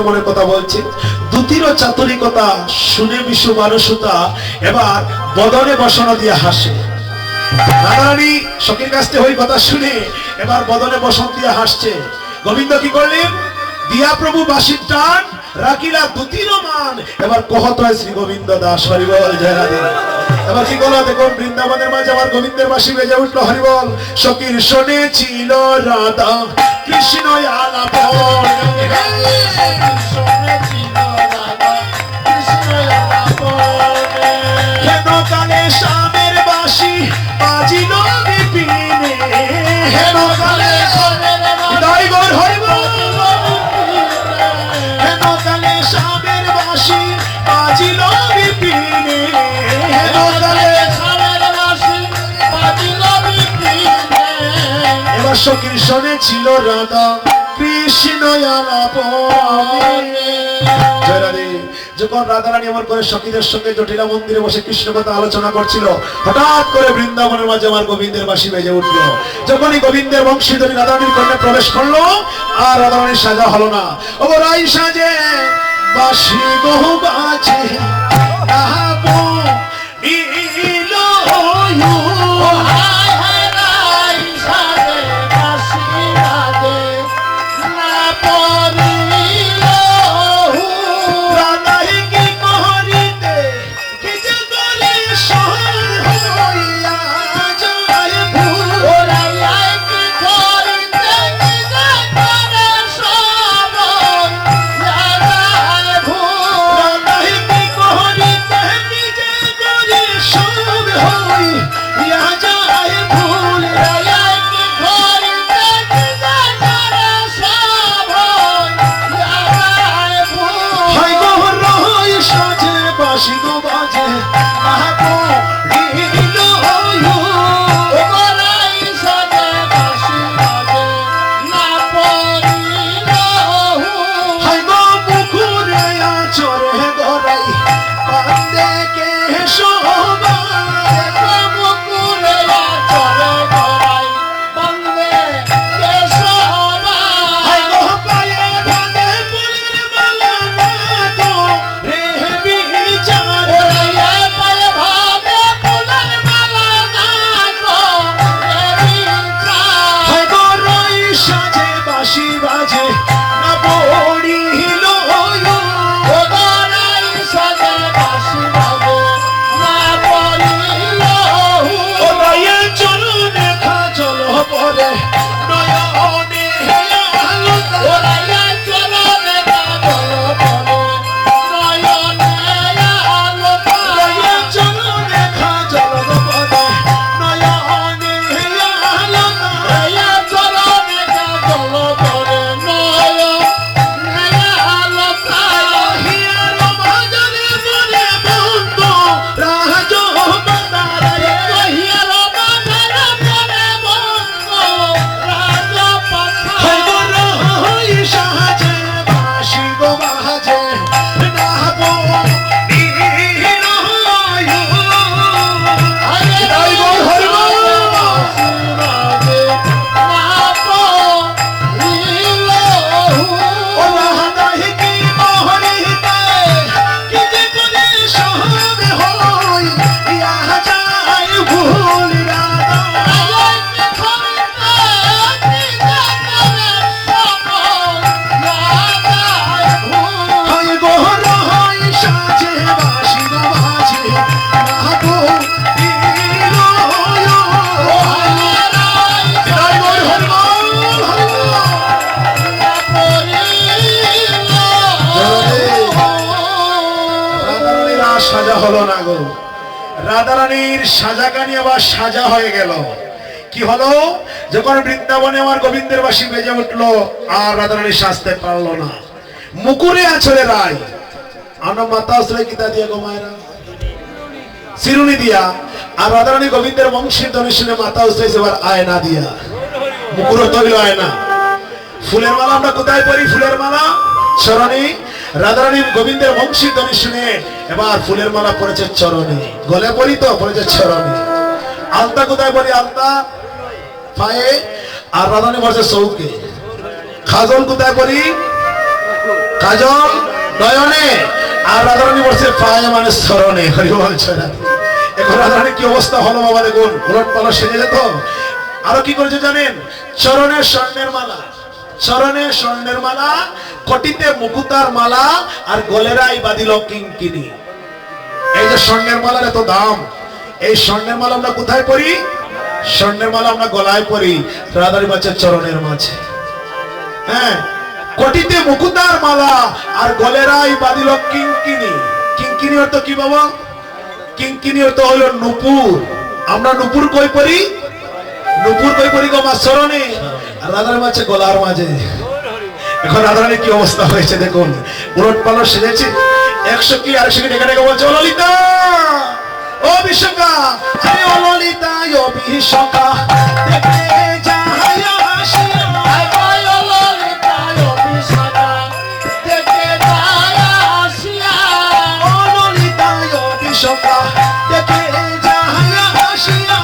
মনে কথা বলছে। দুতির চাতুরিকতা শুনে বিশু মানুষতা এবার বদনে বসনা দিয়ে হাসে। রাধারানী সখীর কাছ থেকে ওই কথা শুনে এবার বদনে বসন দিয়ে হাসছে। গোবিন্দ কি করলেন? দিয়া প্রভু বাঁশির টান রাখিলা দুতির মান। এবার কহত হয় শ্রী গোবিন্দ দাস হরিবল জয় রাধে। এবার কি করলো দেখুন, বৃন্দাবনের মাঝে আবার গোবিন্দের বাঁশি বেজে উঠলো হরিবল। সখীর শুনেছিল রাধা কৃষ্ণ আলাপন, হেন কালে শ্যামের বাঁশি বাজিল বিপিনে, হেন কালে জয়গর হরিবল, হেন কালে শ্যামের বাঁশি বাজিল বিপিনে, হেন কালে শ্যামের বাঁশি বাজিল বিপিনে। এবার সখীর শুনেছিল রাধা কৃষ্ণ আলাপনে। জয় রাধে। যখন রাধারানী আমার করে সখীদের সঙ্গে জটিলা মন্দিরে বসে কৃষ্ণ কথা আলোচনা করছিল, হঠাৎ করে বৃন্দাবনের মাঝে আমার গোবিন্দের বাঁশি বেজে উঠল। যখনই গোবিন্দের বংশীধ্বনি রাধারানীর কর্ণে প্রবেশ করলো, আর রাধারানীর সাজা হলো না। ও রাই সাজে বাঁশি গো বাজে সাজা হলো না গো। রাধারানীর সাজা কানি আবার সাজা হয়ে গেল। কি হলো? যখন বৃন্দাবনে আমার গোবিন্দের বাঁশি বেজে উঠলো, আর রাধারানী সাজতে পারলো না। মুকুরে আছরে রায় আমরা মাতা আশ্রয় কিতা দিয়া গো মায়েরা চিরুনি দিয়া, আর রাধারানী গোবিন্দের বংশীর ধ্বনি শুনে মাতা আশ্রয় এবার আয়না দিয়া। মুকুর তৈল আয়না। ফুলের মালা আমরা কোথায় পরি? ফুলের মালা চরণে। রাধারানী গোবিন্দের বংশীর ধ্বনি শুনে এবার ফুলের মালা পড়েছে চরণে। গলে পরি তো পড়েছে চরণে। আলতা কোথায় পরি? আলতা পায়ে। আর রাধারানী পড়েছে চৌকে। খাজল কোথায় পরি? কাজল নয়নে, আর রাধারানী বলছে পায়ে মানে স্মরণে। হরি বল ছড়া। এখন রাধারানী কি অবস্থা হলো বাবা, দেখুন উলট পালট সেজে যেত। আরো কি করেছে জানেন? চরণে স্বর্ণের মালা, চরণে স্বর্ণের মালা, কটিতে মুকুতার মালা, আর গলেরাই বাঁধিল কিঙ্কিনি। এই যে স্বর্ণের মালার এত দাম, এই স্বর্ণের মালা আমরা কোথায় পরি? স্বর্ণের মালা আমরা গলায় পরি, রাধারানী বাচ্চার চরণের মাঝে। হ্যাঁ, কটিতে মুকুতার মালা আর গলেরাই বাঁধিল কিঙ্কিনি। কিঙ্কিনি অর্থ কি বাবা? কিঙ্কিনি অর্থ হলো নূপুর। আমরা নূপুর কই পরি? নূপুর কই পরি গো মা চরণে, আর রাধারানী বাচ্চা গলার মাঝে। এখন রাধারানী কি অবস্থা হয়েছে দেখুন, উলট পালট সেজেছে। 100 কি 150 কি ডেকে ডেকে বলছে, ও ললিতা, ও বিশ্বকা, আরে ও ললিতা, ও বিশ্বকা, দেখে যায় হাসিয়া। ও ললিতা, ও বিশ্বকা, দেখে যায় হাসিয়া। ও ললিতা, ও বিশ্বকা, দেখে যায় হাসিয়া।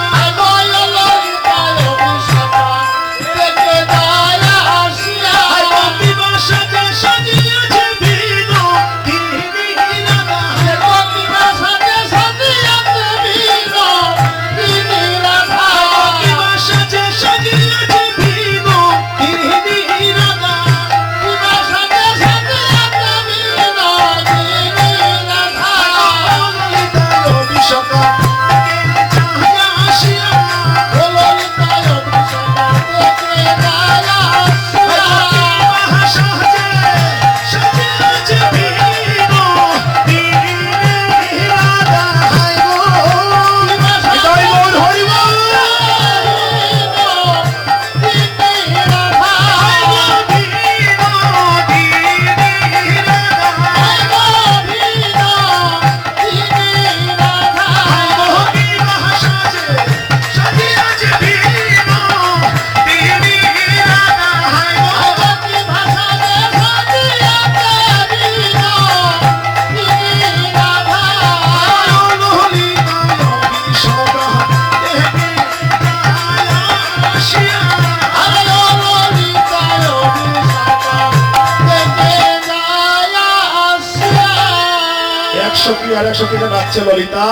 নাচছে ললিতা,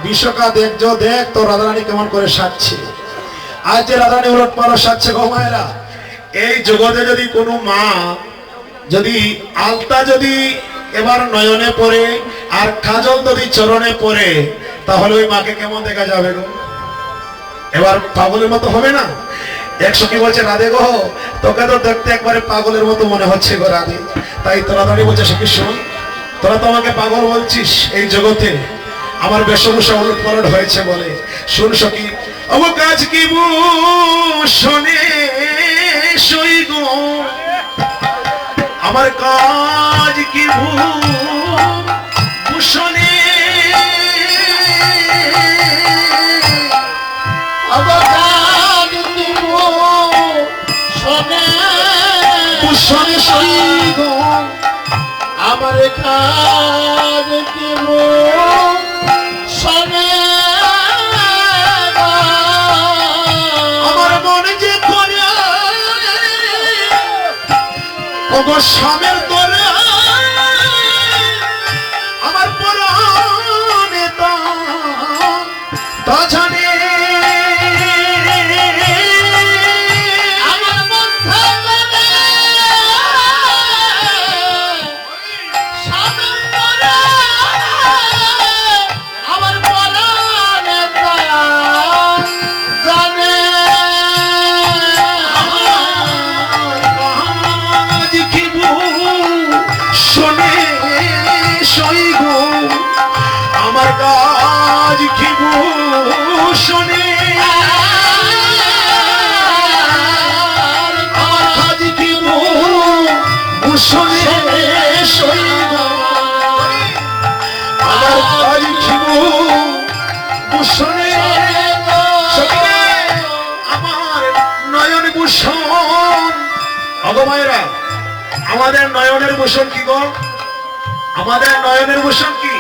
বিশ্বকা দেখছো, দেখ তো রাধারানী কেমন করে সাজছে। আজ যে রাধারানী উলট পালট সাজছে গো মায়েরা, এই জগতে যদি কোনো মা যদি আলতা যদি এবার নয়নে পড়ে আর কাজল যদি চরণে পড়ে, তাহলে ওই মাকে কেমন দেখা যাবে গো? এবার পাগলের মতো হবে না? 100 কি বলছে, রাধে গো, তোকে তো দেখতে একবারে পাগলের মতো মনে হচ্ছে গো রাধে। তাই তো রাধারানী বলছে, সখী শোন, তোরা তো আমাকে পাগল বলছিস, এই জগতে আমার বেশভূষা উলট পালট হয়েছে বলে। শুন সখী, অব কাজ কি শোনে সই গো, আমার কাজ কি ভূষণে, ভূষণে সই গো, আমার কাজ কি ভূষণে। আমার মনে যে করে ওগো স্বামীর তোরে, আমার পরাণে তা জানে। কাজ কি ভূষণে, আমার কাজ কি ভূষণে সই গো, আমার কাজ কি ভূষণে। আমার নয়ন ভূষণ। অগো মায়েরা, আমাদের নয়নের ভূষণ কি গো? আমাদের নয়নের ভূষণ কি?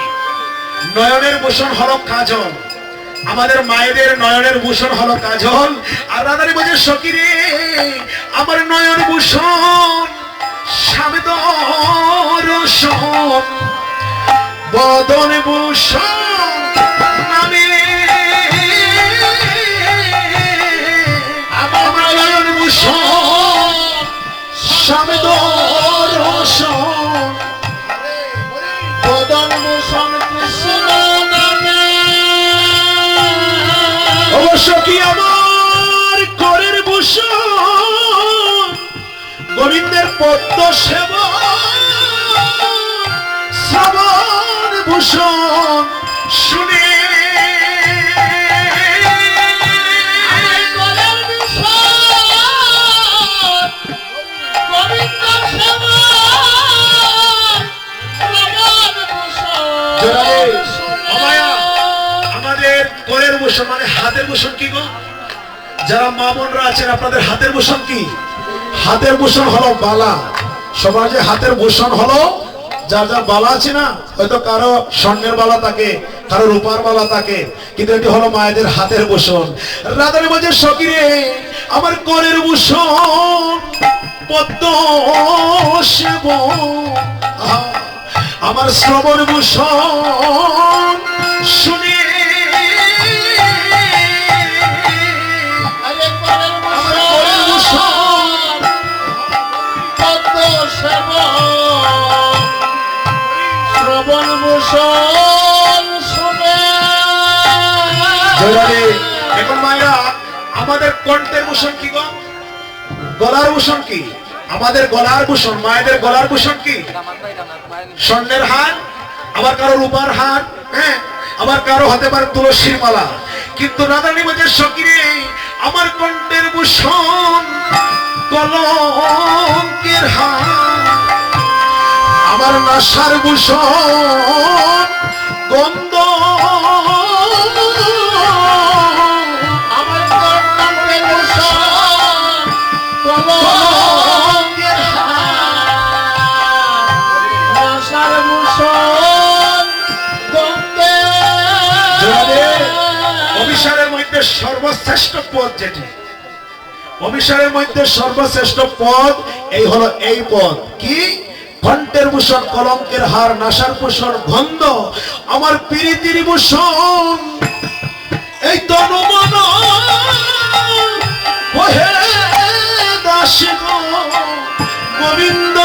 নয়নের ভূষণ হলো কাজল। আমাদের মায়েদের নয়নের ভূষণ হলো কাজল। আর রাধারানী বলছে, সখী রে, আমার নয়ন ভূষণ স্বামী দর্শন বদন ভূষণ নামে আমার ভূষণ স্বামী দর্শন বদন ভূষণ কৃষ্ণ নামে অবশ্য কি আমার করের ভূষণ গোবিন্দের পদ্ম সেবা শ্রবণ ভূষণ শুনে আমাদের করের ভূষণ মানে হাতের ভূষণ কি গো? যারা মা বোনরা আছেন আপনাদের হাতের ভূষণ কি? হাতের ভূষণ হলো বালা। সমাজে হাতের ভূষণ হলো যার যার বালা আছে না, হয়তো কারো স্বর্ণের বালা থাকে, কারো রূপার বালা থাকে, কিন্তু এটি হলো মায়েদের হাতের ভূষণ। রাধারানী বলছে সখীরে আমার করের ভূষণ পদ্ম সেবন, আমার শ্রবণ ভূষণ শুনে শ্রবণ ভূষণ শুনে। এখন মায়েরা আমাদের কণ্ঠের ভূষণ কি গো? গলার ভূষণ কি? আমাদের গলার ভূষণ, মায়েদের গলার ভূষণ কি? স্বর্ণের হার, আবার কারো রূপার হার, হ্যাঁ, আবার কারো হাতে পারে তুলসীর মালা। কিন্তু রাধারানী বলছে সখীরে আমার কণ্ঠের ভূষণ কলঙ্কের হার, আমার নাসার ভূষণ গন্ধ, আমার কণ্ঠের ভূষণ কলঙ্কের হার, নাসার ভূষণ গন্ধে। অভিসারের মধ্যে সর্বশ্রেষ্ঠ পদ যেটি, অভিসারের মধ্যে সর্বশ্রেষ্ঠ পদ এই হলো এই পদ কি? কণ্ঠের ভূষণ কলঙ্কের হার, নাসার ভূষণ গন্ধ, আমার প্রীতির ভূষণ এই তনু মন ওহে দাস গো গোবিন্দ।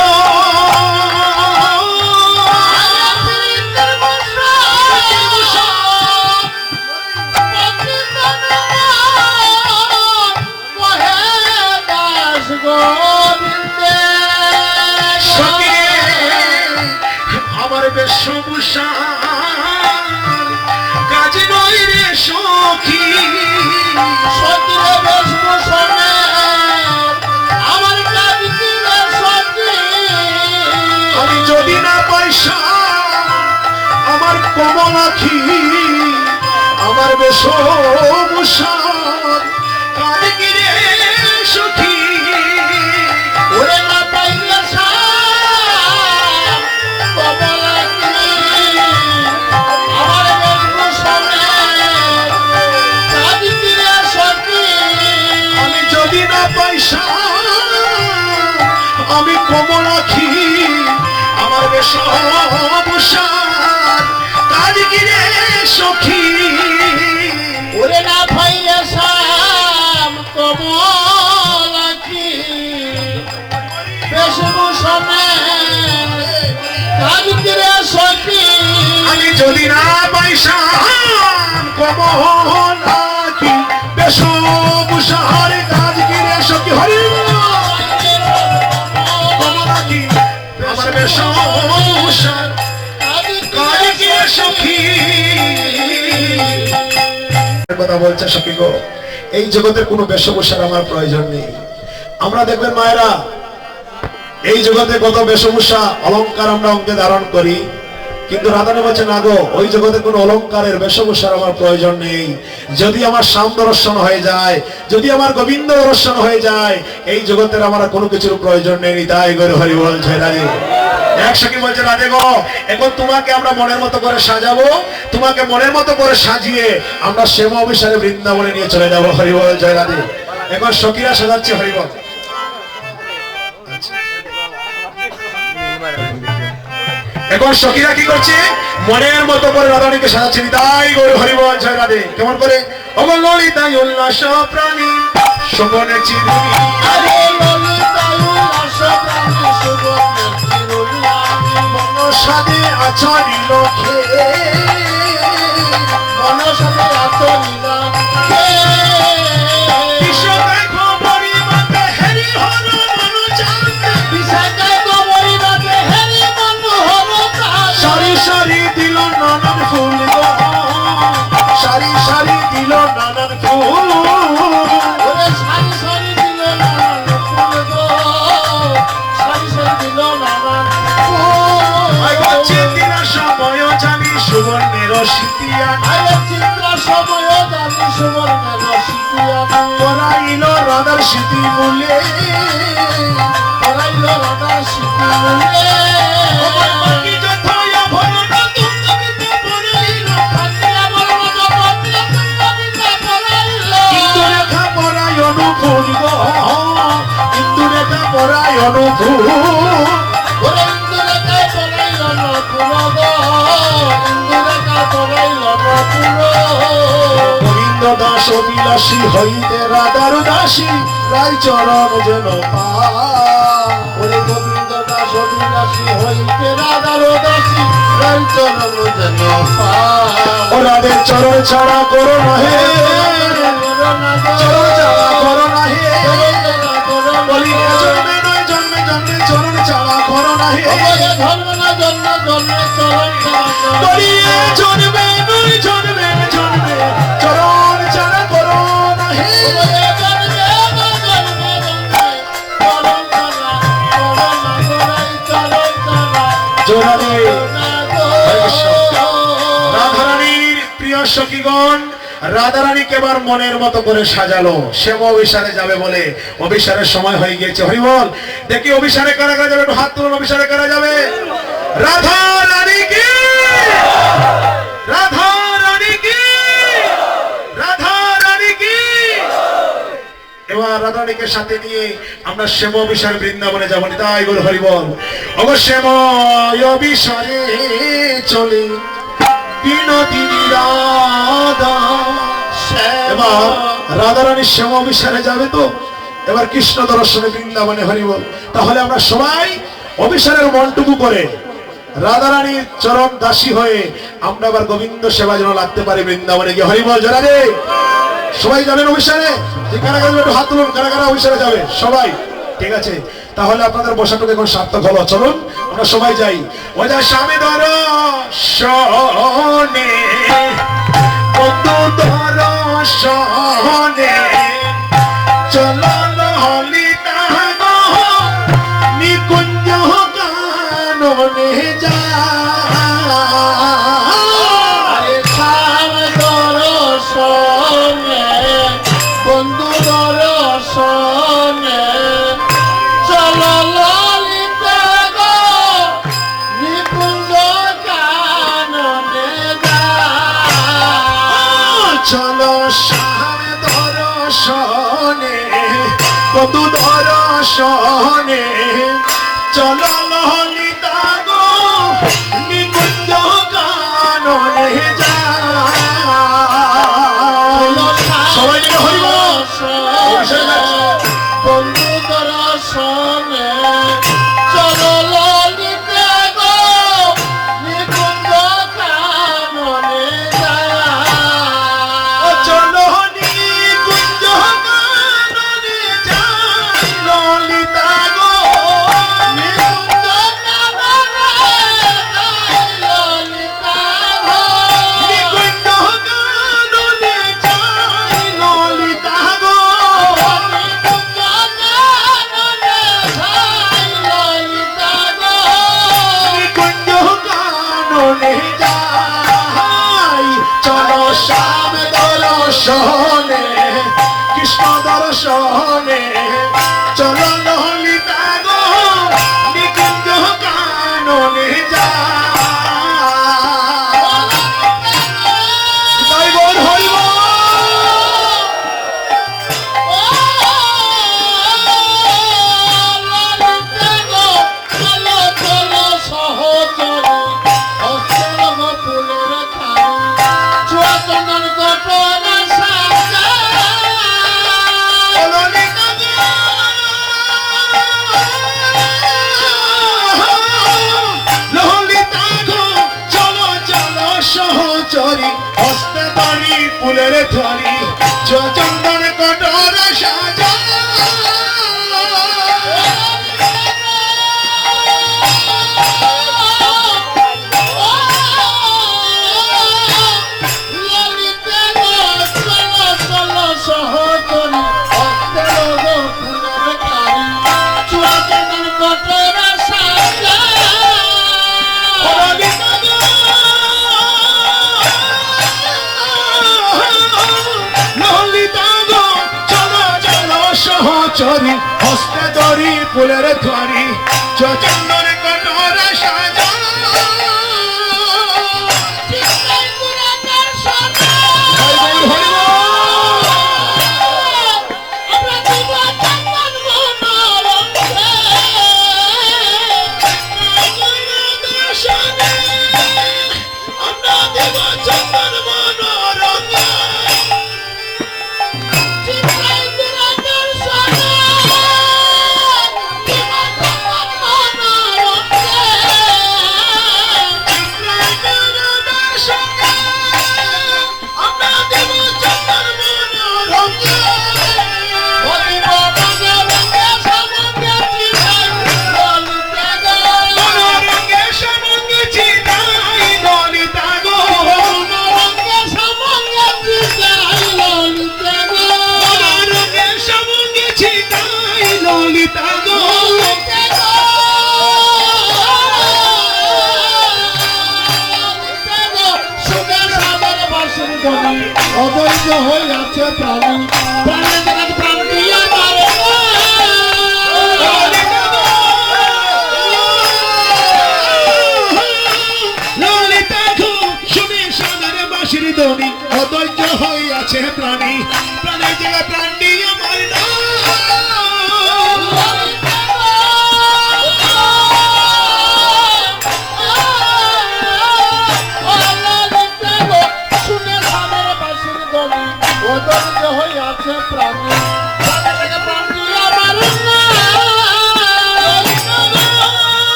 আমার বেশভূষণ কাজ নয় রে সখী, সখীর বেশভূষণে আমার কাজ কি রে সখী? আমি যদি না পয়সা আমার কমলাখি, আমার বেশভূষণ কাজ কি রে সখী? ওরে না পাইলে আমি কমলাখি, আমার বেশভূষণ কাজ কি রে সখী? ওরে না পাইলে শাম কমলাখি বেশভূষণে কাজ কি রে সখী? আমি যদি না পয়সা কমলাখি বেশভূষণ কাজ কি রে সখী? হরি কমলাখি আমার বেশভূষণ কাজ কি রে সখী? কথা বলছে সখী গো, এই জগতের কোনো বেশভূষণ আমার প্রয়োজন নেই। আমরা দেখবেন মায়েরা এই জগতে কত বেশভূষা অলংকার আমরা অঙ্গে ধারণ করি, কিন্তু রাধারানী বলছে না গো, ওই জগতে কোনো অলংকারের বেশভূষার আমার প্রয়োজন নেই। যদি আমার শ্যাম দর্শন হয়ে যায়, যদি আমার গোবিন্দ দর্শন হয়ে যায়, এই জগতের আমার কোনো কিছুর প্রয়োজন নেই। তাই গৌর হরি বল জয় রাধে। এক সখী বলছে রাধে গো, এখন তোমাকে আমরা মনের মতো করে সাজাবো, তোমাকে মনের মতো করে সাজিয়ে আমরা শ্যাম অভিসারে বৃন্দাবনে নিয়ে চলে যাবো। হরি বল জয় রাধে। এখন সখীরা সাজাচ্ছে। হরি বল। এখন সখীরা কি করছে মনের মতো করে রাধারানীকে সাজাচ্ছে তাই গৌর হরিবল জয় রাধে কেমন করে অমল ললিতায় উল্লাস প্রাণী শোভনে চিরুনি আরে ললিতা উল্লাস প্রাণী সুবর্ণের চিরুনি মনসাদে আচরিল খে মনসাদে আচরিল খে বিশ্বকায় খবরি মাতে হেরি হর মন চাঁদ বিশাখায় কবরী বাজে হেরি মনোহর চাঁদ সারি সারি দিল নানান ফুল গো সারি সারি দিল নানান ফুল ওরে সারি সারি দিল নানান ফুল গো সারি সারি দিল নানান ফুল চিন্তিনা সময় জানি সুবর্ণের শীতিয়ান আরে চিত্র সময় জানি সুবর্ণের শীতিয়ান পরাইল রাধার স্মৃতি মূলে পরাইল রাধার শীতি মূলে বাকি যথায় ভরণ তুঙ্গবিতে পরাইল কাটিয়া বর্ণ জগতে তুঙ্গবিতে পরাইল কিন্তু রেখা পরায় অনুভূল গো কিন্তু রেখা পরায় অনুভূল ওরে ইন্দুরেখায় পরাইল নপুর গো ইন্দুরেখায় পরাইল নপুর গোবিন্দ দাস অবিলাসী হইতে রাধার দাসী রায় চরণ যেন পা ওরে গোবিন্দ দাস অভিলাষী হইতে রাধার দাসী রঞ্চরণ যেন ও রাধের চরণ ছাড়া করো না হে চরণ ছাড়া করো না হে বলি জন্মে নয় জন্মে জন্মে চরণ ছাড়া করো না হে ধর্ম না জন্ম জন্মে চরণ বলি জন্মে নয় জন্মে জন্মে চরণ ছাড়া করো না হে জোরারে রাধারানীর প্রিয় সখীগণ রাধারানীকে এবার মনের মতো করে সাজালো সেব অভিসারে যাবে বলে অভিসারের সময় হয়ে গিয়েছে হরিবল দেখি অভিসারে কারা কারা যাবে একটু হাত তুলুন অভিসারে কারা যাবে রাধা রানী কি রাধা রানী কি রাধা রানী কি এবার রাধারানীকে সাথে নিয়ে আমরা শ্যাম অভিসারে বৃন্দাবনে যাবো তাই বল হরিবল অবশ্যই অভিসারে চলে বিনোদিনী রাধা এবার রাধারানীর শ্যাম অভিসারে যাবে তো এবার কৃষ্ণ দর্শনে বৃন্দাবনে হরিবল তাহলে আমরা সবাই অভিসারের মনটুকু করে রাধারানীর চরণ দাসী হয়ে আমরা আবার গোবিন্দ সেবা যেন লাগতে পারি বৃন্দাবনে গিয়ে হরিবল জয় রাধে সবাই যাবেন অভিসারে যে কারা কারা একটু হাত তুলুন কারা কারা অভিসারে যাবে সবাই ঠিক আছে তাহলে আপনাদের বসাটুকু এখন সার্থক হলো চলুন আমরা সবাই যাই ওই যা স্বামী ধর শনে বন্ধু ধর শনে চলো ললিতা গো নিকুঞ্জ কাননে যা আরে সাম দর্শনে বন্ধু দর্শনে চলো ললিতা গো নিকুঞ্জ কাননে যা চলো শ্যাম দর্শনে বন্ধু দর্শনে চলো ললিতা গো নিকুঞ্জ কাননে যা সবাই মিলে হরিবল বন্ধু দর্শনে চলো ললিতা গো নিকুঞ্জ কাননে যা চলো নিকুঞ্জ কাননে যা ললিতা গো নিকুঞ্জ কাননে ললিতা গো নিকুঞ্জ কাননে যা ললিতা গো নিকুঞ্জ কাননে ললিতা গো নিকুঞ্জ কাননে যাই চলো শ্যাম দর্শনে কৃষ্ণ দর্শনে চলো ললিতা গো নিকুঞ্জ কাননে যাই বল হরিবল ললিতা গো চলো চলো সহচরী ফুলের তোয়ারি চন্দন কটরা সাজা চিত্রাই পুরাকার সোনা আমরা দিব চন্দন মনোরঞ্জে আমরা দিব চন্দন মনোরঞ্জে চিত্রাই পুরাকার সোনা দিব চন্দন মনোরঞ্জে আমরা দিব চন্দন মনোরঞ্জে ওই রঙে রঙে সমুদ্রে চিতাই ললিতা গো মনোরঙ্গে সমঙ্গে চিতাই ললিতা গো রঙে সমুদ্রে চিতাই ললিতা গো মনোরঙ্গে সমঙ্গে চিতাই ললিতা গো ললিতা গো ললিতা গো সুখের সাগর বর্ষণ ধ্বনি অবৈধ হইয়াছে প্রাণী প্রাণে জগৎ প্রাণ দিয়া মারে ললিতা গো ললিতা গো শুনে সাগরে বাঁশির ধ্বনি অধৈর্য হইয়াছে প্রাণী